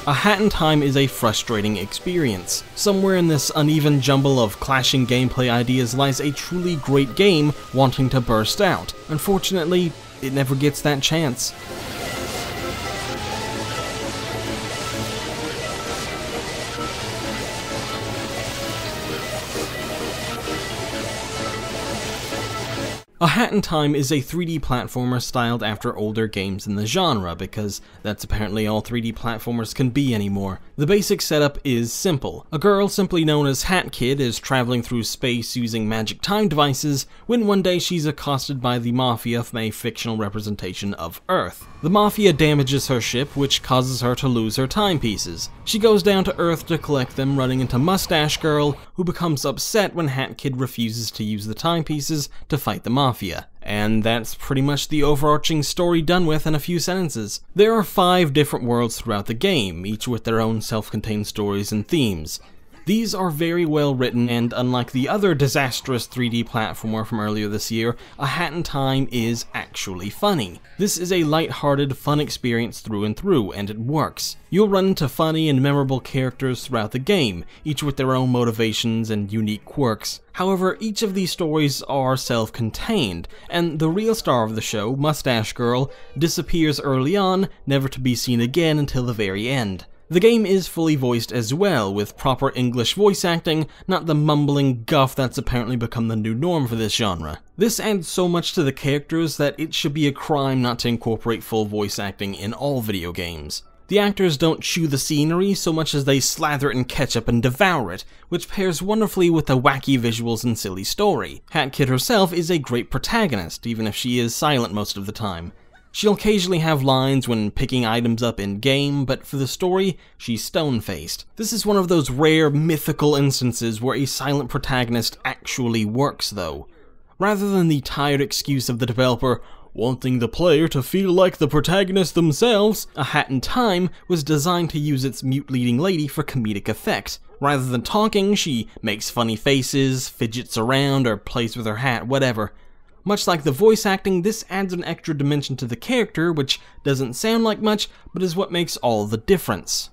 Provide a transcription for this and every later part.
A Hat in Time is a frustrating experience. Somewhere in this uneven jumble of clashing gameplay ideas lies a truly great game wanting to burst out. Unfortunately, it never gets that chance. A Hat in Time is a 3D platformer styled after older games in the genre, because that's apparently all 3D platformers can be anymore. The basic setup is simple. A girl, simply known as Hat Kid, is traveling through space using magic time devices when one day she's accosted by the Mafia from a fictional representation of Earth. The Mafia damages her ship, which causes her to lose her timepieces. She goes down to Earth to collect them, running into Mustache Girl, who becomes upset when Hat Kid refuses to use the timepieces to fight the Mafia. And that's pretty much the overarching story done with in a few sentences. There are 5 different worlds throughout the game, each with their own self-contained stories and themes. These are very well written, and unlike the other disastrous 3D platformer from earlier this year, A Hat in Time is actually funny. This is a light-hearted, fun experience through and through, and it works. You'll run into funny and memorable characters throughout the game, each with their own motivations and unique quirks. However, each of these stories are self-contained, and the real star of the show, Mustache Girl, disappears early on, never to be seen again until the very end. The game is fully voiced as well, with proper English voice acting, not the mumbling guff that's apparently become the new norm for this genre. This adds so much to the characters that it should be a crime not to incorporate full voice acting in all video games. The actors don't chew the scenery so much as they slather it in ketchup and devour it, which pairs wonderfully with the wacky visuals and silly story. Hat Kid herself is a great protagonist, even if she is silent most of the time. She'll occasionally have lines when picking items up in-game, but for the story, she's stone-faced. This is one of those rare, mythical instances where a silent protagonist actually works, though. Rather than the tired excuse of the developer wanting the player to feel like the protagonist themselves, A Hat in Time was designed to use its mute leading lady for comedic effect. Rather than talking, she makes funny faces, fidgets around, or plays with her hat, whatever. Much like the voice acting, this adds an extra dimension to the character, which doesn't sound like much, but is what makes all the difference.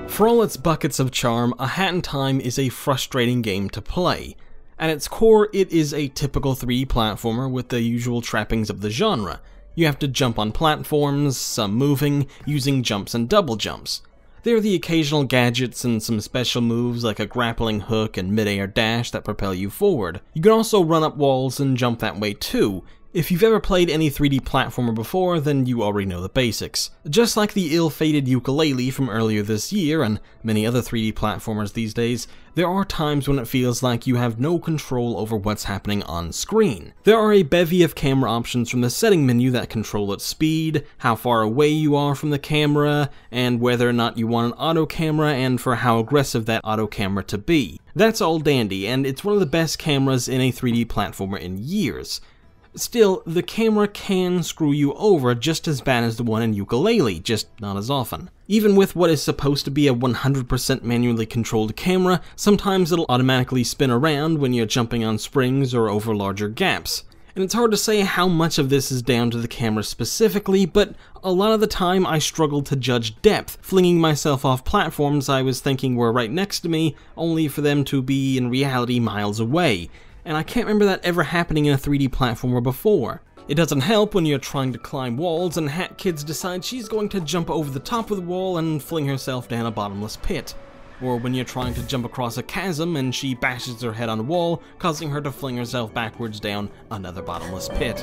For all its buckets of charm, A Hat in Time is a frustrating game to play. At its core, it is a typical 3D platformer with the usual trappings of the genre. You have to jump on platforms, some moving, using jumps and double jumps. There are the occasional gadgets and some special moves like a grappling hook and mid-air dash that propel you forward. You can also run up walls and jump that way too. If you've ever played any 3D platformer before, then you already know the basics. Just like the ill-fated Yooka-Laylee from earlier this year, and many other 3D platformers these days, there are times when it feels like you have no control over what's happening on screen. There are a bevy of camera options from the setting menu that control its speed, how far away you are from the camera, and whether or not you want an auto camera, and for how aggressive that auto camera to be. That's all dandy, and it's one of the best cameras in a 3D platformer in years. Still, the camera can screw you over just as bad as the one in Yooka-Laylee, just not as often. Even with what is supposed to be a 100% manually controlled camera, sometimes it'll automatically spin around when you're jumping on springs or over larger gaps. And it's hard to say how much of this is down to the camera specifically, but a lot of the time I struggled to judge depth, flinging myself off platforms I was thinking were right next to me, only for them to be in reality miles away. And I can't remember that ever happening in a 3D platformer before. It doesn't help when you're trying to climb walls and Hat Kid decides she's going to jump over the top of the wall and fling herself down a bottomless pit. Or when you're trying to jump across a chasm and she bashes her head on a wall, causing her to fling herself backwards down another bottomless pit.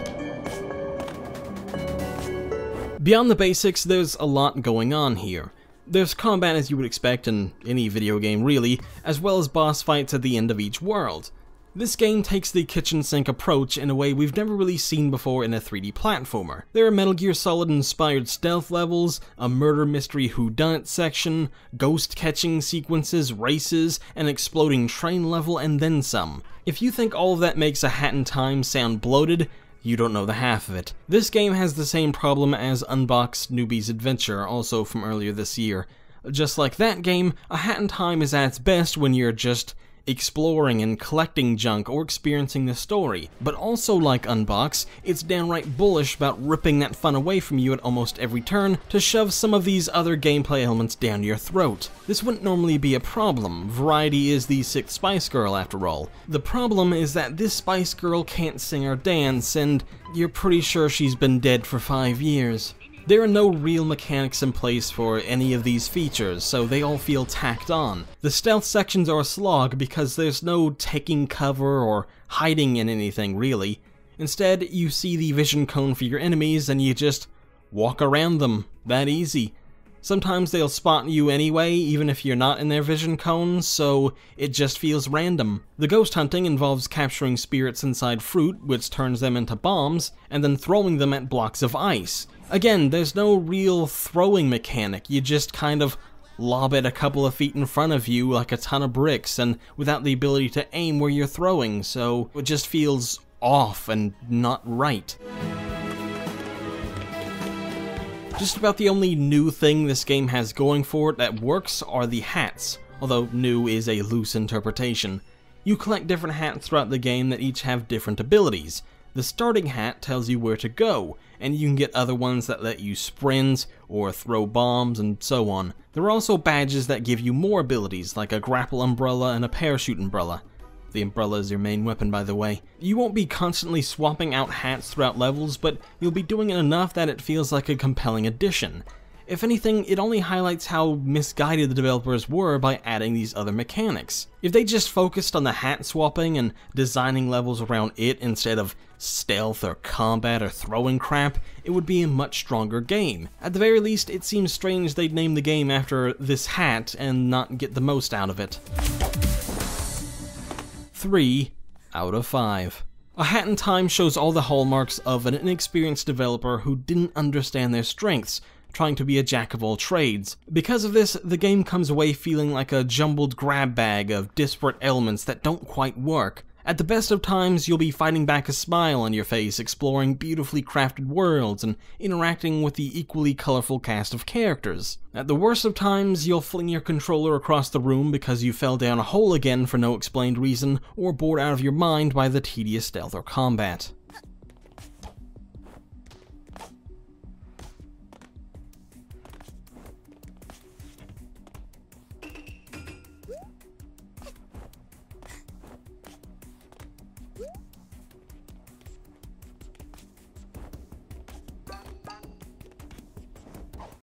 Beyond the basics, there's a lot going on here. There's combat as you would expect in any video game really, as well as boss fights at the end of each world. This game takes the kitchen sink approach in a way we've never really seen before in a 3D platformer. There are Metal Gear Solid inspired stealth levels, a murder mystery whodunit section, ghost catching sequences, races, an exploding train level, and then some. If you think all of that makes A Hat in Time sound bloated, you don't know the half of it. This game has the same problem as Unboxed Newbie's Adventure, also from earlier this year. Just like that game, A Hat in Time is at its best when you're just exploring and collecting junk or experiencing the story. But also like Unbox, it's downright bullish about ripping that fun away from you at almost every turn to shove some of these other gameplay elements down your throat. This wouldn't normally be a problem. Variety is the sixth Spice Girl after all. The problem is that this Spice Girl can't sing or dance, and you're pretty sure she's been dead for 5 years. There are no real mechanics in place for any of these features, so they all feel tacked on. The stealth sections are a slog because there's no taking cover or hiding in anything really. Instead, you see the vision cone for your enemies and you just walk around them. That easy. Sometimes they'll spot you anyway, even if you're not in their vision cones, so it just feels random. The ghost hunting involves capturing spirits inside fruit, which turns them into bombs, and then throwing them at blocks of ice. Again, there's no real throwing mechanic, you just kind of lob it a couple of feet in front of you like a ton of bricks, and without the ability to aim where you're throwing, so it just feels off and not right. Just about the only new thing this game has going for it that works are the hats, although new is a loose interpretation. You collect different hats throughout the game that each have different abilities. The starting hat tells you where to go, and you can get other ones that let you sprint, or throw bombs, and so on. There are also badges that give you more abilities, like a grapple umbrella and a parachute umbrella. The umbrella is your main weapon, by the way. You won't be constantly swapping out hats throughout levels, but you'll be doing it enough that it feels like a compelling addition. If anything, it only highlights how misguided the developers were by adding these other mechanics. If they just focused on the hat swapping and designing levels around it instead of stealth or combat or throwing crap, it would be a much stronger game. At the very least, it seems strange they'd name the game after this hat and not get the most out of it. 3 out of 5. A Hat in Time shows all the hallmarks of an inexperienced developer who didn't understand their strengths, trying to be a jack of all trades. Because of this, the game comes away feeling like a jumbled grab bag of disparate elements that don't quite work. At the best of times, you'll be fighting back a smile on your face, exploring beautifully crafted worlds, and interacting with the equally colorful cast of characters. At the worst of times, you'll fling your controller across the room because you fell down a hole again for no explained reason, or bored out of your mind by the tedious stealth or combat.